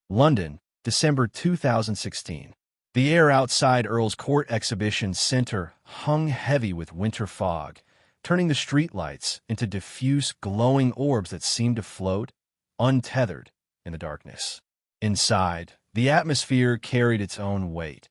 London, December 2016. The air outside Earls Court Exhibition Centre hung heavy with winter fog, turning the streetlights into diffuse, glowing orbs that seemed to float, untethered, in the darkness. Inside, the atmosphere carried its own weight.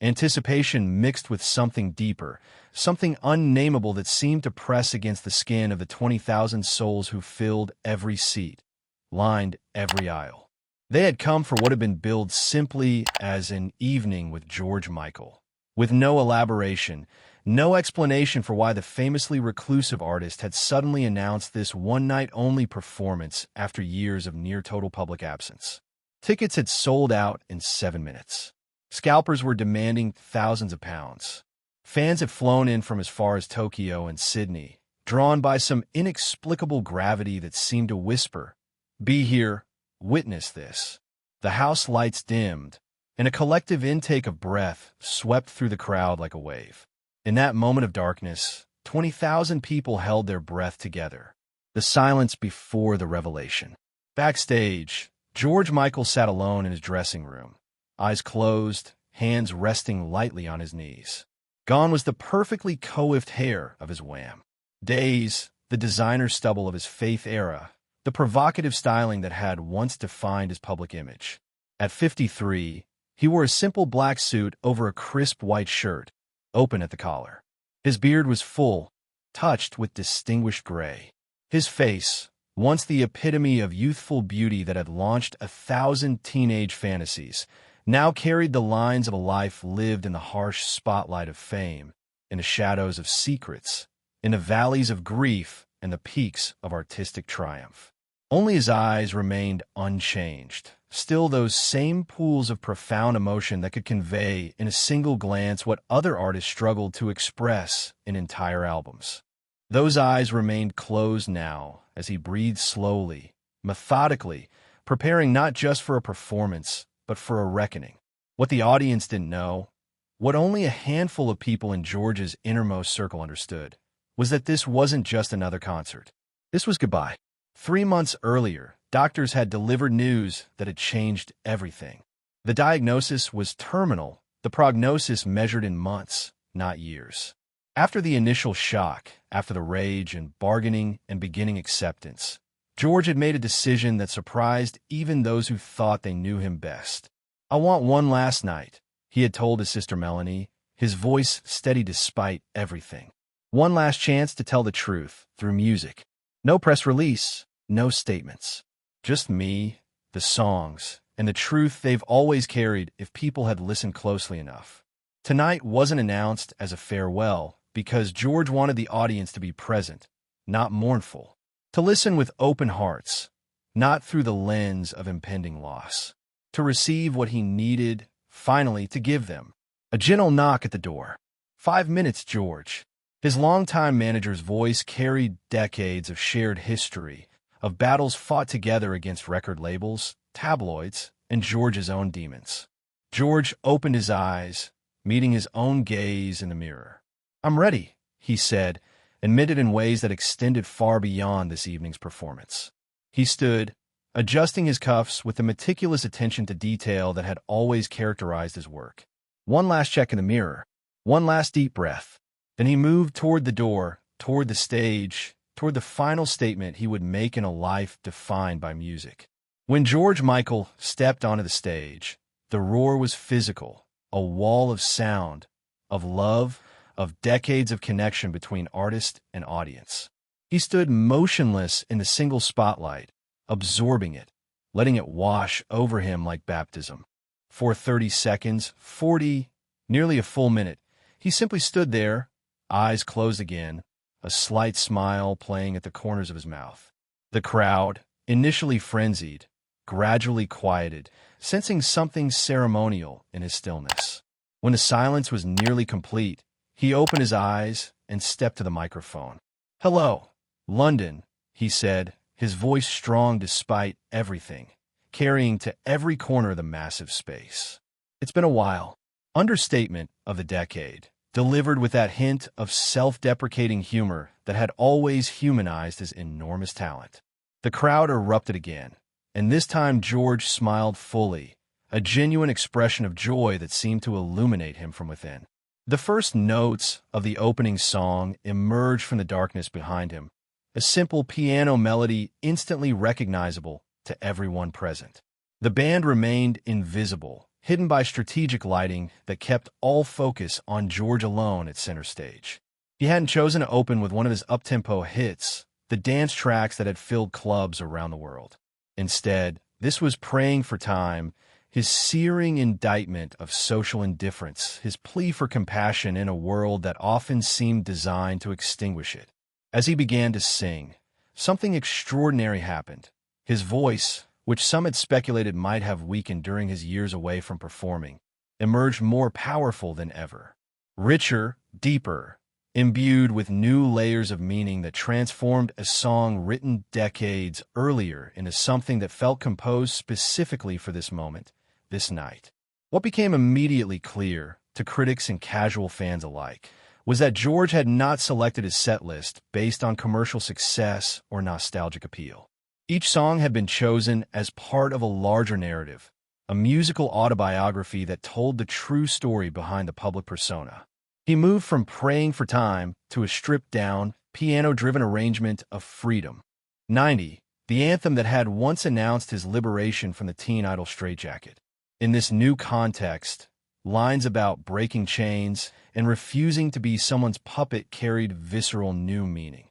Anticipation mixed with something deeper, something unnameable that seemed to press against the skin of the 20,000 souls who filled every seat, lined every aisle. They had come for what had been billed simply as an evening with George Michael, with no elaboration, no explanation for why the famously reclusive artist had suddenly announced this one-night-only performance after years of near-total public absence. Tickets had sold out in 7 minutes. Scalpers were demanding thousands of pounds. Fans had flown in from as far as Tokyo and Sydney, drawn by some inexplicable gravity that seemed to whisper, "Be here, witness this." The house lights dimmed, and a collective intake of breath swept through the crowd like a wave. In that moment of darkness, 20,000 people held their breath together, the silence before the revelation. Backstage, George Michael sat alone in his dressing room, eyes closed, hands resting lightly on his knees. Gone was the perfectly coiffed hair of his Wham! Days, the designer stubble of his Faith era, the provocative styling that had once defined his public image. At 53, he wore a simple black suit over a crisp white shirt, open at the collar. His beard was full, touched with distinguished gray. His face, once the epitome of youthful beauty that had launched 1,000 teenage fantasies, now carried the lines of a life lived in the harsh spotlight of fame, in the shadows of secrets, in the valleys of grief and the peaks of artistic triumph. Only his eyes remained unchanged, still those same pools of profound emotion that could convey in a single glance what other artists struggled to express in entire albums. Those eyes remained closed now as he breathed slowly, methodically, preparing not just for a performance, but for a reckoning. What the audience didn't know, what only a handful of people in George's innermost circle understood, was that this wasn't just another concert. This was goodbye. 3 months earlier, doctors had delivered news that had changed everything. The diagnosis was terminal, the prognosis measured in months, not years. After the initial shock, after the rage and bargaining and beginning acceptance, George had made a decision that surprised even those who thought they knew him best. "I want one last night," he had told his sister Melanie, his voice steady despite everything. "One last chance to tell the truth through music. No press release, no statements. Just me, the songs, and the truth they've always carried if people had listened closely enough." Tonight wasn't announced as a farewell because George wanted the audience to be present, not mournful. To listen with open hearts, not through the lens of impending loss. To receive what he needed, finally, to give them. A gentle knock at the door. "5 minutes, George." His longtime manager's voice carried decades of shared history, of battles fought together against record labels, tabloids, and George's own demons. George opened his eyes, meeting his own gaze in the mirror. "I'm ready," he said, admitted in ways that extended far beyond this evening's performance. He stood, adjusting his cuffs with the meticulous attention to detail that had always characterized his work. One last check in the mirror, one last deep breath. Then he moved toward the door, toward the stage, toward the final statement he would make in a life defined by music. When George Michael stepped onto the stage, the roar was physical, a wall of sound, of love, of decades of connection between artist and audience. He stood motionless in the single spotlight, absorbing it, letting it wash over him like baptism. For 30 seconds, 40, nearly a full minute, he simply stood there, eyes closed again, a slight smile playing at the corners of his mouth. The crowd, initially frenzied, gradually quieted, sensing something ceremonial in his stillness. When the silence was nearly complete, he opened his eyes and stepped to the microphone. "Hello, London," he said, his voice strong despite everything, carrying to every corner of the massive space. "It's been a while." Understatement of the decade, delivered with that hint of self-deprecating humor that had always humanized his enormous talent. The crowd erupted again, and this time George smiled fully, a genuine expression of joy that seemed to illuminate him from within. The first notes of the opening song emerged from the darkness behind him, a simple piano melody instantly recognizable to everyone present. The band remained invisible, hidden by strategic lighting that kept all focus on George alone at center stage. He hadn't chosen to open with one of his up-tempo hits, the dance tracks that had filled clubs around the world. Instead, this was Praying for Time, his searing indictment of social indifference, his plea for compassion in a world that often seemed designed to extinguish it. As he began to sing, something extraordinary happened. His voice, which some had speculated might have weakened during his years away from performing, emerged more powerful than ever. Richer, deeper, imbued with new layers of meaning that transformed a song written decades earlier into something that felt composed specifically for this moment, this night. What became immediately clear to critics and casual fans alike was that George had not selected his set list based on commercial success or nostalgic appeal. Each song had been chosen as part of a larger narrative, a musical autobiography that told the true story behind the public persona. He moved from Praying for Time to a stripped-down, piano-driven arrangement of Freedom 90, the anthem that had once announced his liberation from the teen idol straitjacket. In this new context, lines about breaking chains and refusing to be someone's puppet carried visceral new meaning.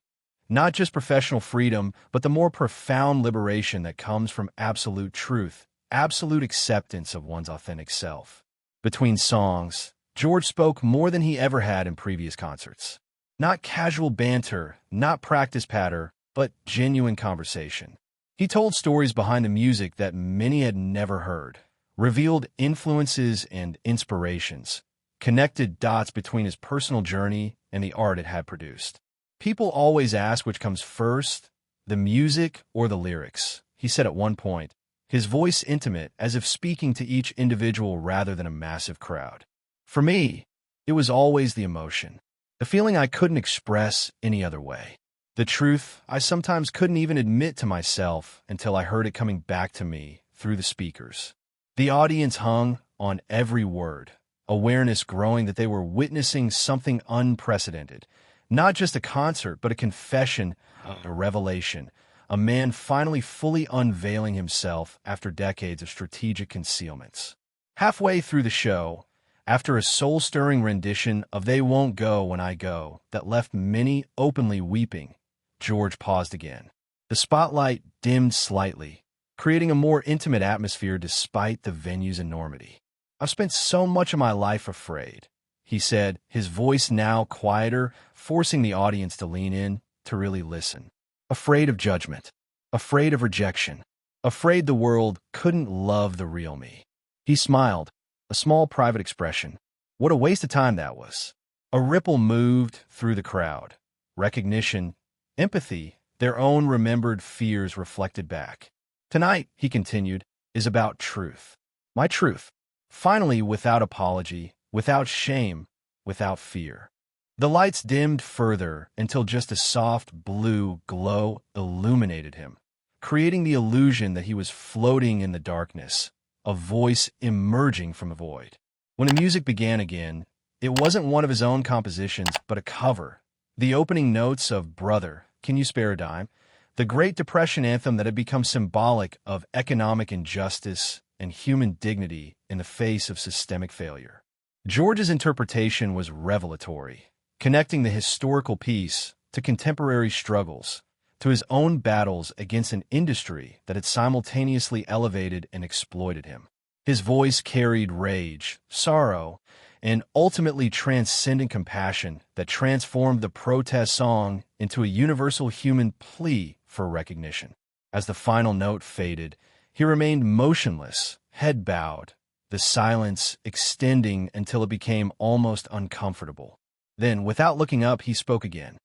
Not just professional freedom, but the more profound liberation that comes from absolute truth, absolute acceptance of one's authentic self. Between songs, George spoke more than he ever had in previous concerts. Not casual banter, not practice patter, but genuine conversation. He told stories behind the music that many had never heard, revealed influences and inspirations, connected dots between his personal journey and the art it had produced. People always ask which comes first, the music or the lyrics, he said at one point, his voice intimate as if speaking to each individual rather than a massive crowd. For me, it was always the emotion, the feeling I couldn't express any other way. The truth I sometimes couldn't even admit to myself until I heard it coming back to me through the speakers. The audience hung on every word, awareness growing that they were witnessing something unprecedented. Not just a concert, but a confession, a revelation, a man finally fully unveiling himself after decades of strategic concealments. Halfway through the show, after a soul-stirring rendition of They Won't Go When I Go that left many openly weeping, George paused again. The spotlight dimmed slightly, creating a more intimate atmosphere despite the venue's enormity. I've spent so much of my life afraid, he said, his voice now quieter, forcing the audience to lean in, to really listen. Afraid of judgment, afraid of rejection, afraid the world couldn't love the real me. He smiled, a small private expression. What a waste of time that was. A ripple moved through the crowd. Recognition, empathy, their own remembered fears reflected back. Tonight, he continued, is about truth. My truth. Finally, without apology, without shame, without fear. The lights dimmed further until just a soft blue glow illuminated him, creating the illusion that he was floating in the darkness, a voice emerging from the void. When the music began again, it wasn't one of his own compositions, but a cover. The opening notes of Brother, Can You Spare a Dime? The Great Depression anthem that had become symbolic of economic injustice and human dignity in the face of systemic failure. George's interpretation was revelatory, connecting the historical piece to contemporary struggles, to his own battles against an industry that had simultaneously elevated and exploited him. His voice carried rage, sorrow, and ultimately transcendent compassion that transformed the protest song into a universal human plea for recognition. As the final note faded, he remained motionless, head bowed, the silence extending until it became almost uncomfortable. Then, without looking up, he spoke again.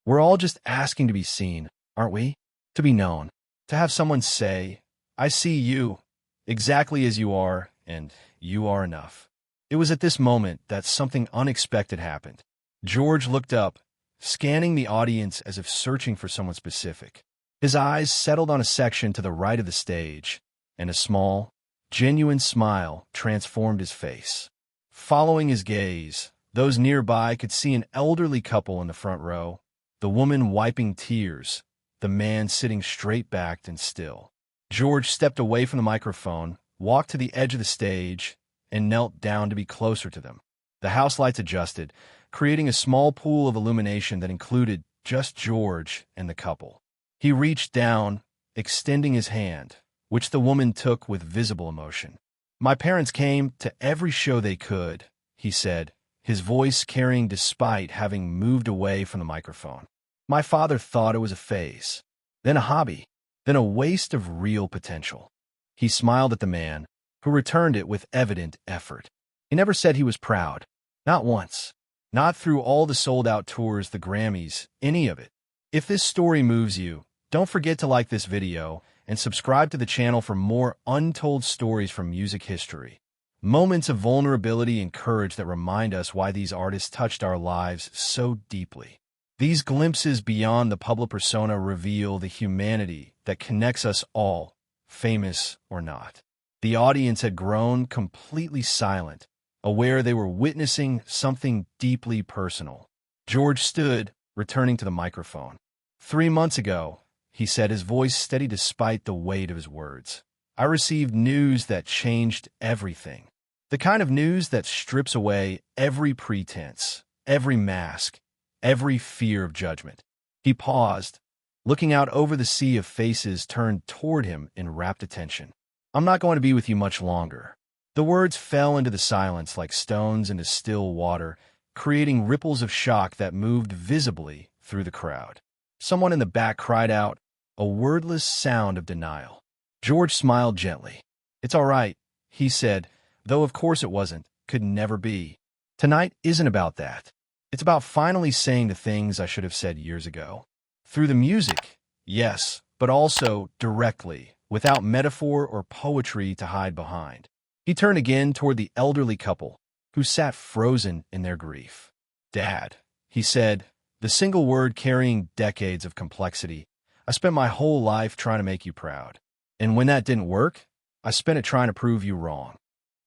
We're all just asking to be seen, aren't we? To be known. To have someone say, I see you, exactly as you are, and you are enough. It was at this moment that something unexpected happened. George looked up, scanning the audience as if searching for someone specific. His eyes settled on a section to the right of the stage, and a small, genuine smile transformed his face. Following his gaze, those nearby could see an elderly couple in the front row, the woman wiping tears, the man sitting straight-backed and still. George stepped away from the microphone, walked to the edge of the stage, and knelt down to be closer to them. The house lights adjusted, creating a small pool of illumination that included just George and the couple. He reached down, extending his hand, which the woman took with visible emotion. "My parents came to every show they could," he said, his voice carrying despite having moved away from the microphone. "My father thought it was a phase, then a hobby, then a waste of real potential." He smiled at the man, who returned it with evident effort. He never said he was proud. Not once. Not through all the sold-out tours, the Grammys, any of it. If this story moves you, don't forget to like this video and subscribe to the channel for more untold stories from music history. Moments of vulnerability and courage that remind us why these artists touched our lives so deeply. These glimpses beyond the public persona reveal the humanity that connects us all, famous or not. The audience had grown completely silent, aware they were witnessing something deeply personal. George stood, returning to the microphone. 3 months ago, he said, his voice steady despite the weight of his words, "I received news that changed everything. The kind of news that strips away every pretense, every mask, every fear of judgment." He paused, looking out over the sea of faces turned toward him in rapt attention. "I'm not going to be with you much longer." The words fell into the silence like stones into still water, creating ripples of shock that moved visibly through the crowd. Someone in the back cried out, a wordless sound of denial. George smiled gently. "It's all right," he said, though of course it wasn't, could never be. "Tonight isn't about that. It's about finally saying the things I should have said years ago. Through the music, yes, but also directly, without metaphor or poetry to hide behind." He turned again toward the elderly couple, who sat frozen in their grief. "Dad," he said, the single word carrying decades of complexity, "I spent my whole life trying to make you proud. And when that didn't work, I spent it trying to prove you wrong."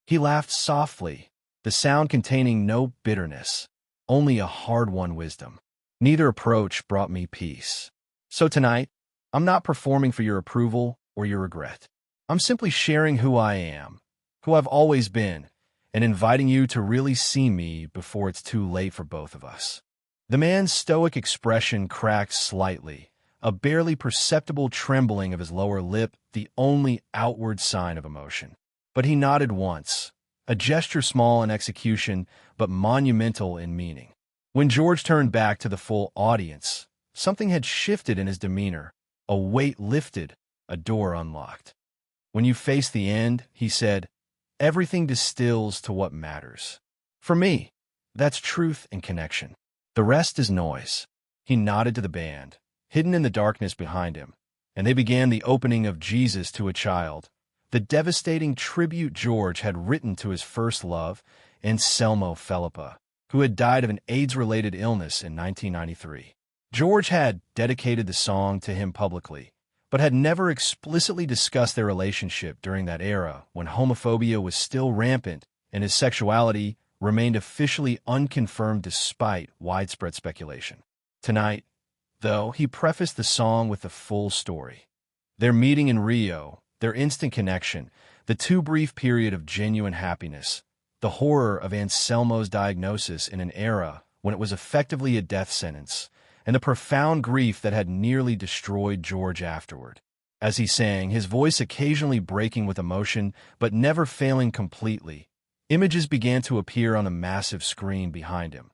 He laughed softly, the sound containing no bitterness, only a hard-won wisdom. "Neither approach brought me peace. So tonight, I'm not performing for your approval or your regret. I'm simply sharing who I am, who I've always been, and inviting you to really see me before it's too late for both of us." The man's stoic expression cracked slightly, a barely perceptible trembling of his lower lip, the only outward sign of emotion. But he nodded once, a gesture small in execution but monumental in meaning. When George turned back to the full audience, something had shifted in his demeanor, a weight lifted, a door unlocked. "When you face the end," he said, "everything distills to what matters. For me, that's truth and connection. The rest is noise." He nodded to the band, hidden in the darkness behind him, and they began the opening of Jesus to a Child, the devastating tribute George had written to his first love, Anselmo Feleppa, who had died of an AIDS-related illness in 1993. George had dedicated the song to him publicly, but had never explicitly discussed their relationship during that era when homophobia was still rampant and his sexuality remained officially unconfirmed despite widespread speculation. Tonight, though, he prefaced the song with the full story. Their meeting in Rio, their instant connection, the too brief period of genuine happiness, the horror of Anselmo's diagnosis in an era when it was effectively a death sentence, and the profound grief that had nearly destroyed George afterward. As he sang, his voice occasionally breaking with emotion but never failing completely, images began to appear on the massive screen behind him.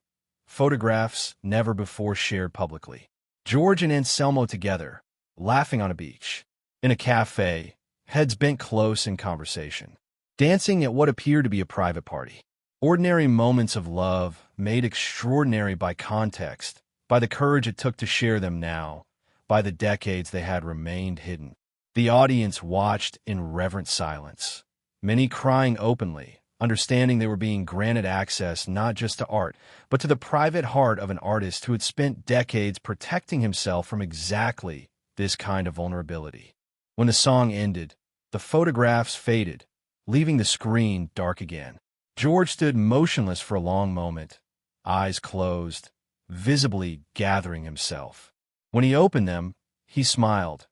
Photographs never before shared publicly. George and Anselmo together, laughing on a beach, in a cafe, heads bent close in conversation, dancing at what appeared to be a private party. Ordinary moments of love, made extraordinary by context, by the courage it took to share them now, by the decades they had remained hidden. The audience watched in reverent silence, many crying openly, understanding they were being granted access not just to art, but to the private heart of an artist who had spent decades protecting himself from exactly this kind of vulnerability. When the song ended, the photographs faded, leaving the screen dark again. George stood motionless for a long moment, eyes closed, visibly gathering himself. When he opened them, he smiled.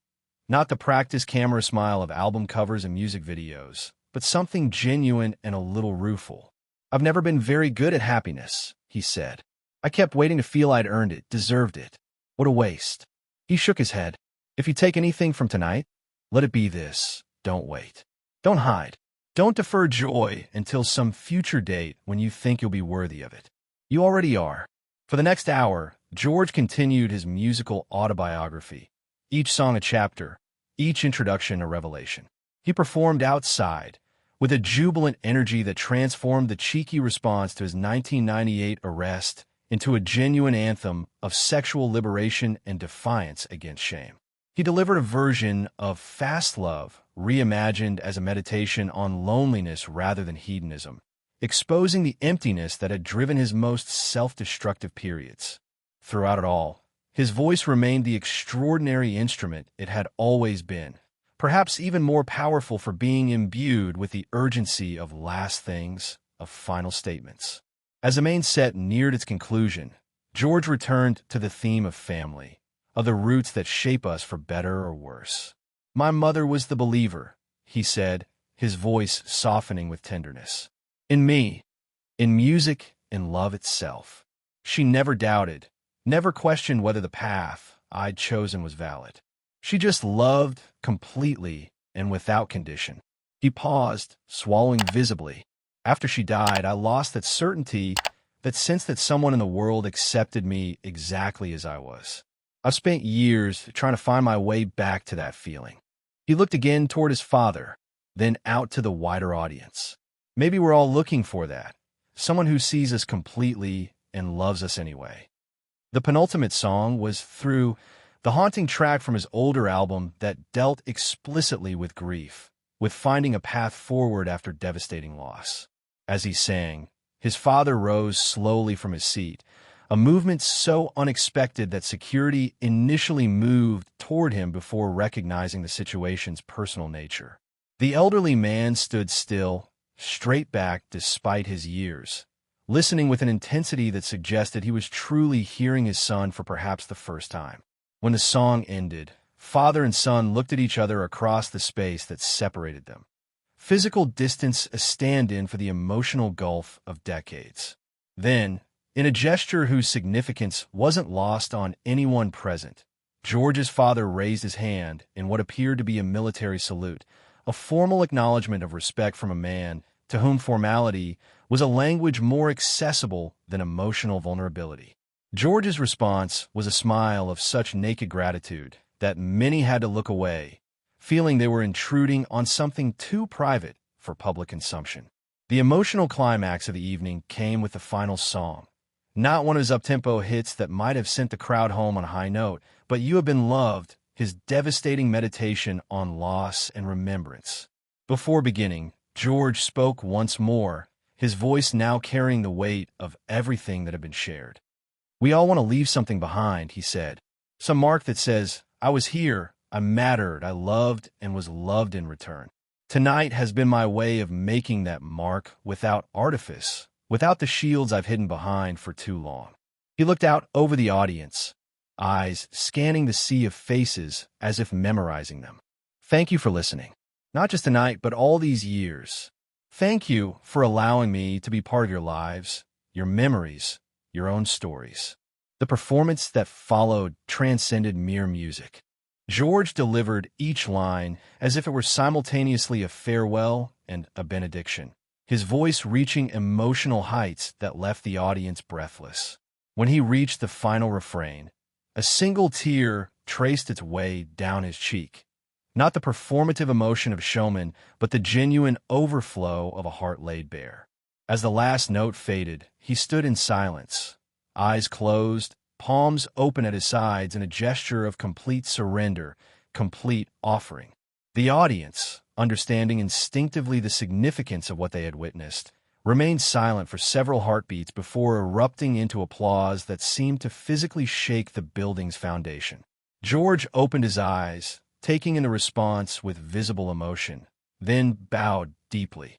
Not the practice camera smile of album covers and music videos, but something genuine and a little rueful. "I've never been very good at happiness," he said. "I kept waiting to feel I'd earned it, deserved it. What a waste." He shook his head. "If you take anything from tonight, let it be this. Don't wait. Don't hide. Don't defer joy until some future date when you think you'll be worthy of it. You already are." For the next hour, George continued his musical autobiography, each song a chapter, each introduction a revelation. He performed outside, with a jubilant energy that transformed the cheeky response to his 1998 arrest into a genuine anthem of sexual liberation and defiance against shame. He delivered a version of Fast Love, reimagined as a meditation on loneliness rather than hedonism, exposing the emptiness that had driven his most self-destructive periods. Throughout it all, his voice remained the extraordinary instrument it had always been, perhaps even more powerful for being imbued with the urgency of last things, of final statements. As the main set neared its conclusion, George returned to the theme of family, of the roots that shape us for better or worse. "My mother was the believer," he said, his voice softening with tenderness. "In me, in music, in love itself. She never doubted, never questioned whether the path I'd chosen was valid. She just loved completely and without condition." He paused, swallowing visibly. "After she died, I lost that certainty, that sense that someone in the world accepted me exactly as I was. I've spent years trying to find my way back to that feeling." He looked again toward his father, then out to the wider audience. "Maybe we're all looking for that, someone who sees us completely and loves us anyway." The penultimate song was Through, the haunting track from his older album that dealt explicitly with grief, with finding a path forward after devastating loss. As he sang, his father rose slowly from his seat, a movement so unexpected that security initially moved toward him before recognizing the situation's personal nature. The elderly man stood still, straight back despite his years, listening with an intensity that suggested he was truly hearing his son for perhaps the first time. When the song ended, father and son looked at each other across the space that separated them. Physical distance a stand-in for the emotional gulf of decades. Then, in a gesture whose significance wasn't lost on anyone present, George's father raised his hand in what appeared to be a military salute, a formal acknowledgement of respect from a man to whom formality was a language more accessible than emotional vulnerability. George's response was a smile of such naked gratitude that many had to look away, feeling they were intruding on something too private for public consumption. The emotional climax of the evening came with the final song. Not one of his up-tempo hits that might have sent the crowd home on a high note, but You Have Been Loved, his devastating meditation on loss and remembrance. Before beginning, George spoke once more, his voice now carrying the weight of everything that had been shared. "We all want to leave something behind," he said. "Some mark that says, I was here, I mattered, I loved, and was loved in return. Tonight has been my way of making that mark without artifice, without the shields I've hidden behind for too long." He looked out over the audience, eyes scanning the sea of faces as if memorizing them. "Thank you for listening. Not just tonight, but all these years. Thank you for allowing me to be part of your lives, your memories, your own stories." The performance that followed transcended mere music. George delivered each line as if it were simultaneously a farewell and a benediction, his voice reaching emotional heights that left the audience breathless. When he reached the final refrain, a single tear traced its way down his cheek. Not the performative emotion of a showman, but the genuine overflow of a heart laid bare. As the last note faded, he stood in silence, eyes closed, palms open at his sides in a gesture of complete surrender, complete offering. The audience, understanding instinctively the significance of what they had witnessed, remained silent for several heartbeats before erupting into applause that seemed to physically shake the building's foundation. George opened his eyes, taking in the response with visible emotion, then bowed deeply.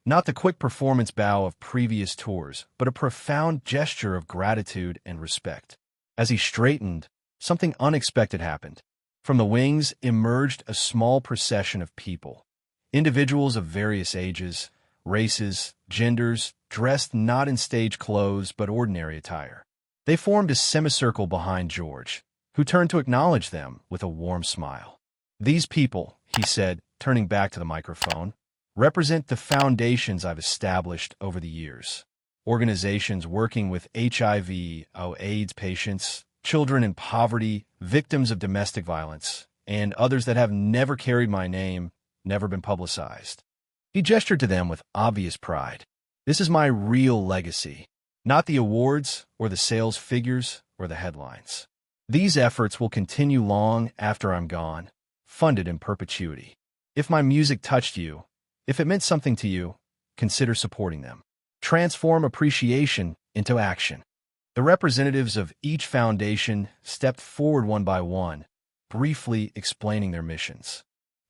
Not the quick performance bow of previous tours, but a profound gesture of gratitude and respect. As he straightened, something unexpected happened. From the wings emerged a small procession of people. Individuals of various ages, races, genders, dressed not in stage clothes but ordinary attire. They formed a semicircle behind George, who turned to acknowledge them with a warm smile. "These people," he said, turning back to the microphone, "represent the foundations I've established over the years. Organizations working with HIV/AIDS patients, children in poverty, victims of domestic violence, and others that have never carried my name, never been publicized." He gestured to them with obvious pride. "This is my real legacy, not the awards or the sales figures or the headlines. These efforts will continue long after I'm gone, funded in perpetuity. If my music touched you, if it meant something to you, consider supporting them. Transform appreciation into action." The representatives of each foundation stepped forward one by one, briefly explaining their missions.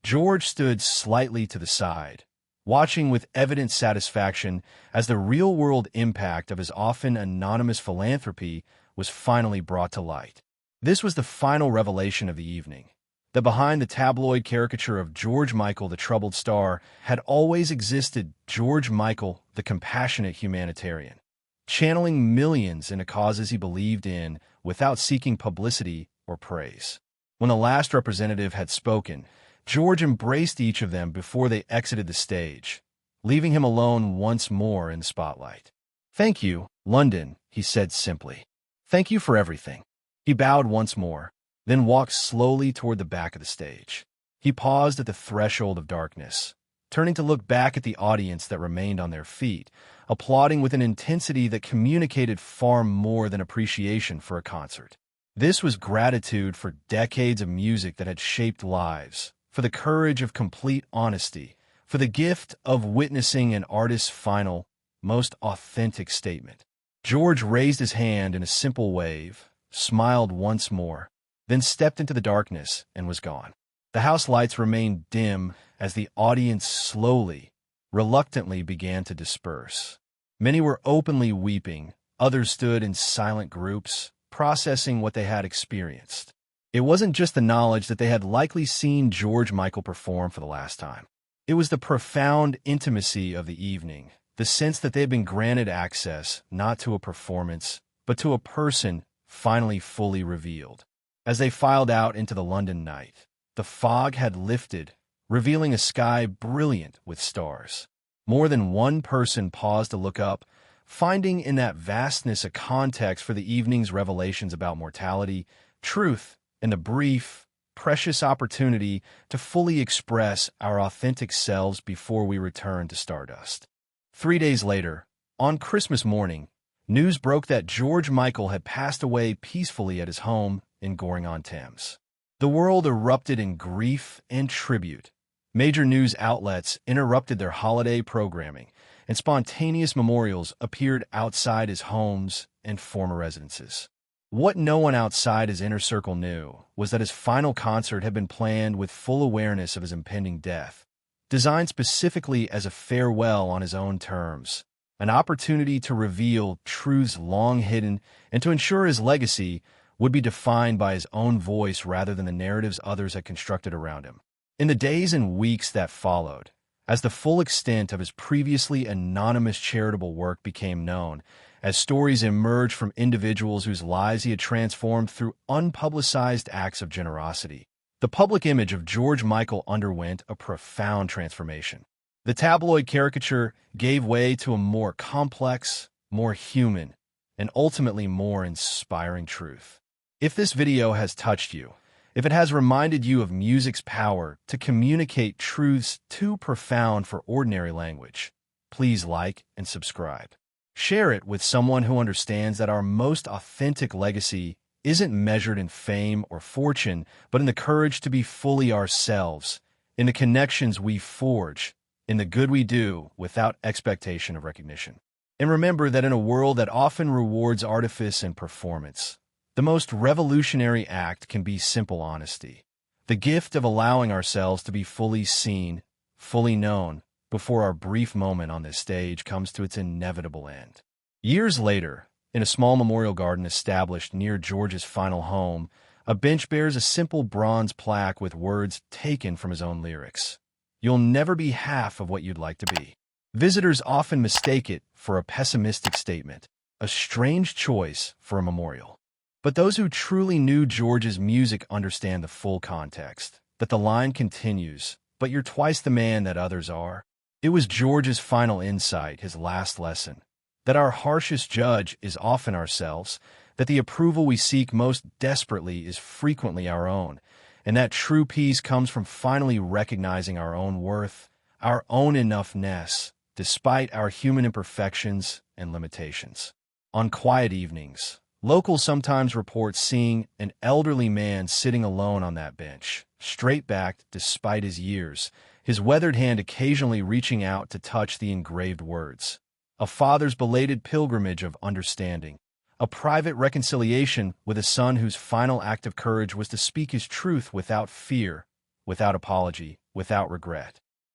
George stood slightly to the side, watching with evident satisfaction as the real-world impact of his often anonymous philanthropy was finally brought to light. This was the final revelation of the evening, that behind the tabloid caricature of George Michael, the troubled star, had always existed George Michael, the compassionate humanitarian, channeling millions into causes he believed in without seeking publicity or praise. When the last representative had spoken, George embraced each of them before they exited the stage, leaving him alone once more in the spotlight. "Thank you, London," he said simply. "Thank you for everything." He bowed once more, then walked slowly toward the back of the stage. He paused at the threshold of darkness, turning to look back at the audience that remained on their feet, applauding with an intensity that communicated far more than appreciation for a concert. This was gratitude for decades of music that had shaped lives, for the courage of complete honesty, for the gift of witnessing an artist's final, most authentic statement. George raised his hand in a simple wave, smiled once more, then stepped into the darkness and was gone. The house lights remained dim as the audience slowly, reluctantly began to disperse. Many were openly weeping, others stood in silent groups, processing what they had experienced. It wasn't just the knowledge that they had likely seen George Michael perform for the last time. It was the profound intimacy of the evening, the sense that they had been granted access not to a performance, but to a person finally fully revealed. As they filed out into the London night, the fog had lifted, revealing a sky brilliant with stars. More than one person paused to look up, finding in that vastness a context for the evening's revelations about mortality, truth, and the brief, precious opportunity to fully express our authentic selves before we return to stardust. 3 days later, on Christmas morning, news broke that George Michael had passed away peacefully at his home in Goring-on-Thames. The world erupted in grief and tribute. Major news outlets interrupted their holiday programming, and spontaneous memorials appeared outside his homes and former residences. What no one outside his inner circle knew was that his final concert had been planned with full awareness of his impending death, designed specifically as a farewell on his own terms, an opportunity to reveal truths long hidden and to ensure his legacy would be defined by his own voice rather than the narratives others had constructed around him. In the days and weeks that followed, as the full extent of his previously anonymous charitable work became known, as stories emerged from individuals whose lives he had transformed through unpublicized acts of generosity, the public image of George Michael underwent a profound transformation. The tabloid caricature gave way to a more complex, more human, and ultimately more inspiring truth. If this video has touched you, if it has reminded you of music's power to communicate truths too profound for ordinary language, please like and subscribe. Share it with someone who understands that our most authentic legacy isn't measured in fame or fortune, but in the courage to be fully ourselves, in the connections we forge, in the good we do without expectation of recognition. And remember that in a world that often rewards artifice and performance, The most revolutionary act can be simple honesty. The gift of allowing ourselves to be fully seen, fully known, before our brief moment on this stage comes to its inevitable end. Years later, in a small memorial garden established near George's final home, a bench bears a simple bronze plaque with words taken from his own lyrics. "You'll never be half of what you'd like to be." Visitors often mistake it for a pessimistic statement, a strange choice for a memorial. But those who truly knew George's music understand the full context, that the line continues, "But you're twice the man that others are." It was George's final insight, his last lesson, that our harshest judge is often ourselves, that the approval we seek most desperately is frequently our own, and that true peace comes from finally recognizing our own worth, our own enoughness, despite our human imperfections and limitations. On quiet evenings, locals sometimes report seeing an elderly man sitting alone on that bench, straight-backed despite his years, his weathered hand occasionally reaching out to touch the engraved words. A father's belated pilgrimage of understanding, a private reconciliation with a son whose final act of courage was to speak his truth without fear, without apology, without regret.